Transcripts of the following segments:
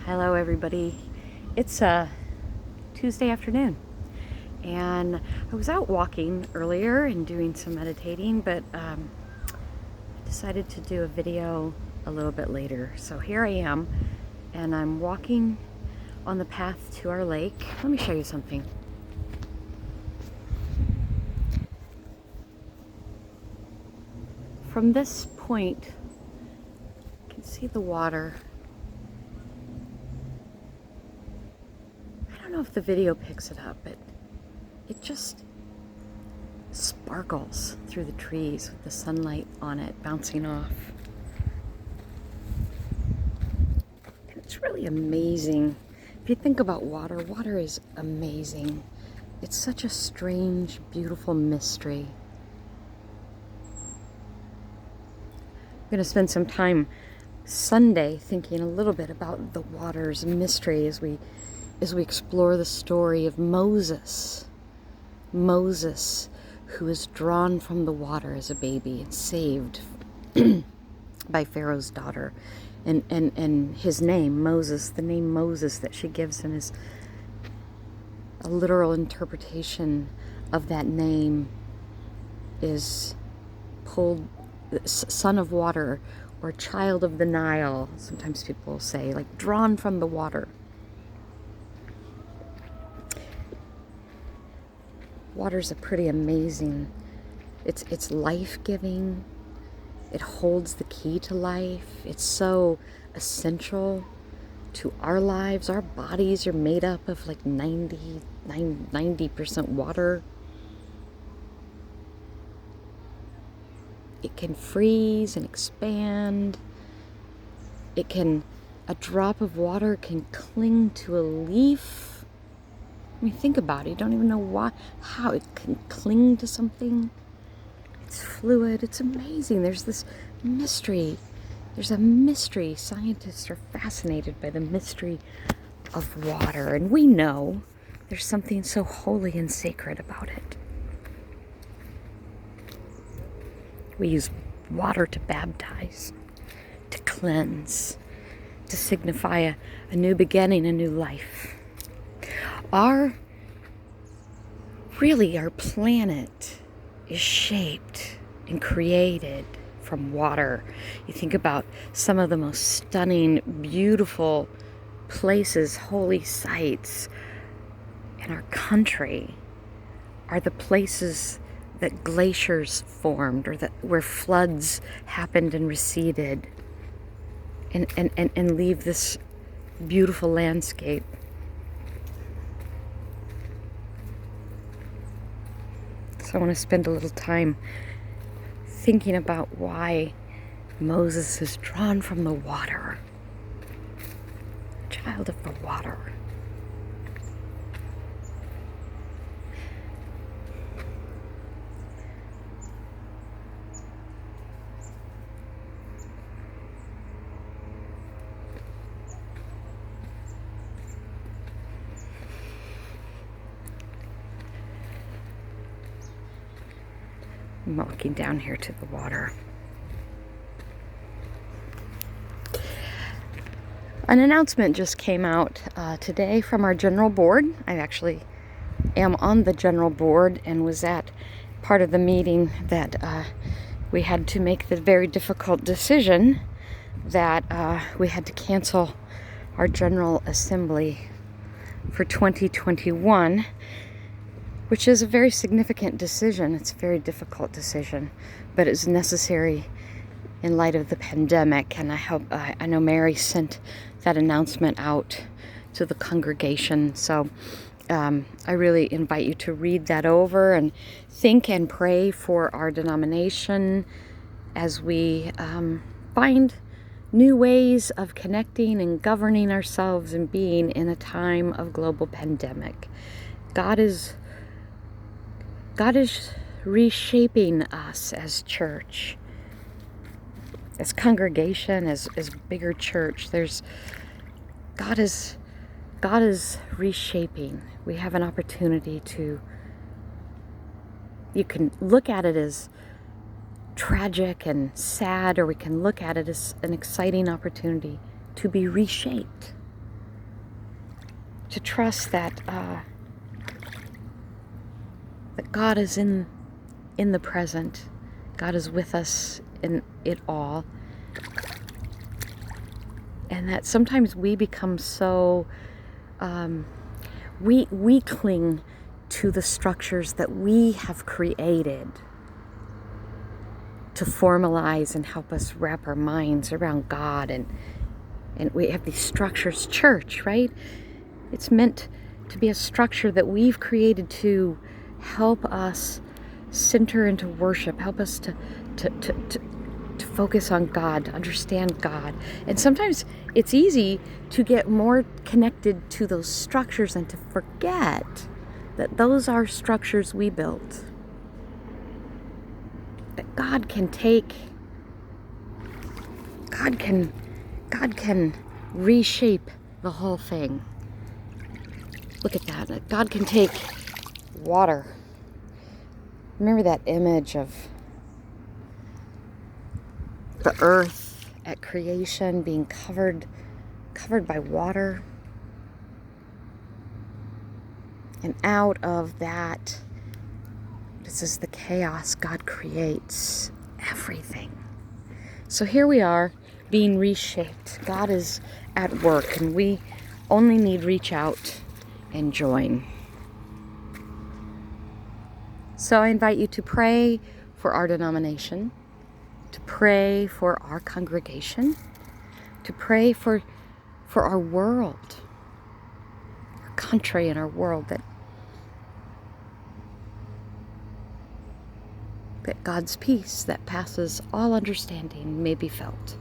Hello everybody. It's a Tuesday afternoon and I was out walking earlier and doing some meditating, but I decided to do a video a little bit later. So here I am and I'm walking on the path to our lake. Let me show you something. From this point, you can see the water. I don't know if the video picks it up, but it just sparkles through the trees with the sunlight on it bouncing off. And it's really amazing. If you think about water, water is amazing. It's such a strange, beautiful mystery. I'm going to spend some time Sunday thinking a little bit about the water's mystery as we explore the story of Moses. Moses, who was drawn from the water as a baby and saved by Pharaoh's daughter. And his name, Moses, the name Moses that she gives him is a literal interpretation of that name is pulled, son of water, or child of the Nile. Sometimes people say, like, drawn from the water. Water's a pretty amazing, it's life-giving. It holds the key to life. It's so essential to our lives. Our bodies are made up of like 90% water. It can freeze and expand. A drop of water can cling to a leaf. I mean, think about it. You don't even know how it can cling to something. It's fluid. It's amazing. There's this mystery. There's a mystery. Scientists are fascinated by the mystery of water. And we know there's something so holy and sacred about it. We use water to baptize, to cleanse, to signify a new beginning, a new life. Our planet is shaped and created from water. You think about some of the most stunning, beautiful places, holy sites in our country are the places that glaciers formed, or where floods happened and receded and leave this beautiful landscape. So I want to spend a little time thinking about why Moses is drawn from the water, child of the water. I'm walking down here to the water. An announcement just came out today from our general board. I actually am on the general board and was at part of the meeting that we had to make the very difficult decision that we had to cancel our General Assembly for 2021, which is a very significant decision. It's a very difficult decision, but it's necessary in light of the pandemic. And I know Mary sent that announcement out to the congregation. So I really invite you to read that over and think and pray for our denomination as we find new ways of connecting and governing ourselves and being in a time of global pandemic. God is reshaping us as church, as congregation, as bigger church. God is reshaping. We have an opportunity you can look at it as tragic and sad, or we can look at it as an exciting opportunity to be reshaped. to trust that that God is in the present. God is with us in it all. And that sometimes we become so, we cling to the structures that we have created to formalize and help us wrap our minds around God. And we have these structures, church, right? It's meant to be a structure that we've created to help us center into worship, help us to focus on God, to understand God. And sometimes it's easy to get more connected to those structures and to forget that those are structures we built. That God can reshape the whole thing. Look at that. God can take water. Remember that image of the earth at creation being covered by water? And out of that, this is the chaos, God creates everything. So here we are being reshaped. God is at work, and we only need reach out and join. So I invite you to pray for our denomination, to pray for our congregation, to pray for our world, our country and our world, that God's peace that passes all understanding may be felt.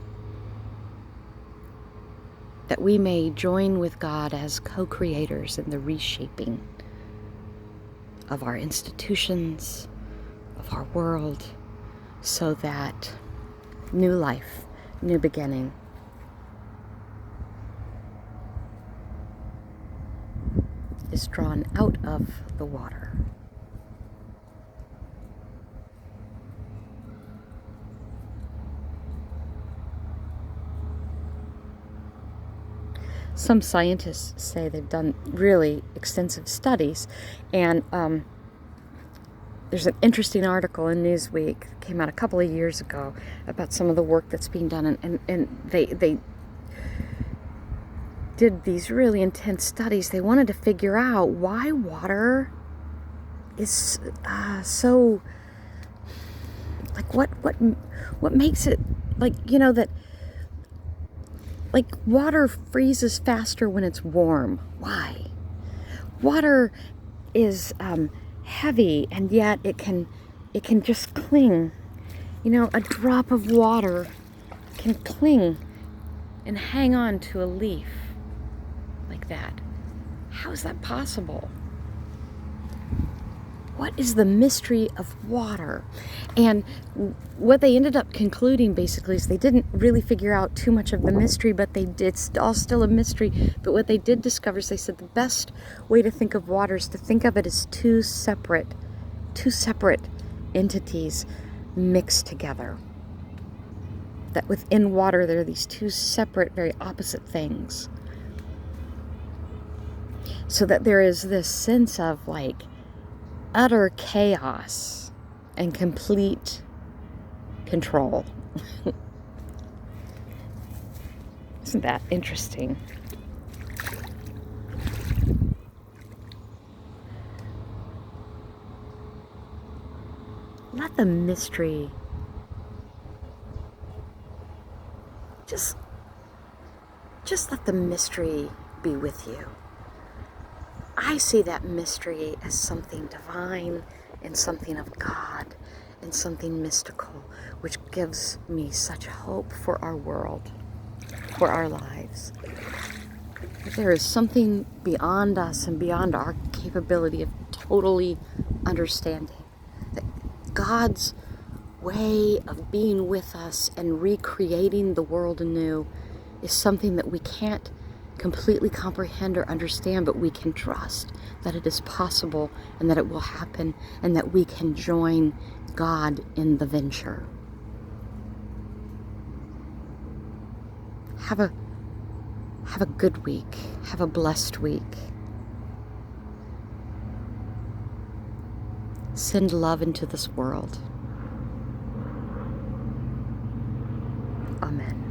That we may join with God as co-creators in the reshaping of our institutions, of our world, so that new life, new beginning is drawn out of the water. Some scientists say they've done really extensive studies, and there's an interesting article in Newsweek that came out a couple of years ago about some of the work that's being done, and they did these really intense studies. They wanted to figure out why water is so, like, what makes it, like, that, like, water freezes faster when it's warm. Why? Water is heavy, and yet it can just cling. A drop of water can cling and hang on to a leaf like that. How is that possible? What is the mystery of water? And what they ended up concluding basically is they didn't really figure out too much of the mystery, but it's all still a mystery. But what they did discover is they said the best way to think of water is to think of it as two separate entities mixed together. That within water there are these two separate, very opposite things. So that there is this sense of, like, utter chaos and complete control. Isn't that interesting? Let the mystery just let the mystery be with you. I see that mystery as something divine and something of God and something mystical, which gives me such hope for our world, for our lives. There is something beyond us and beyond our capability of totally understanding. That God's way of being with us and recreating the world anew is something that we can't completely comprehend or understand, but we can trust that it is possible and that it will happen and that we can join God in the venture. Have a good week. Have a blessed week. send love into this world. Amen.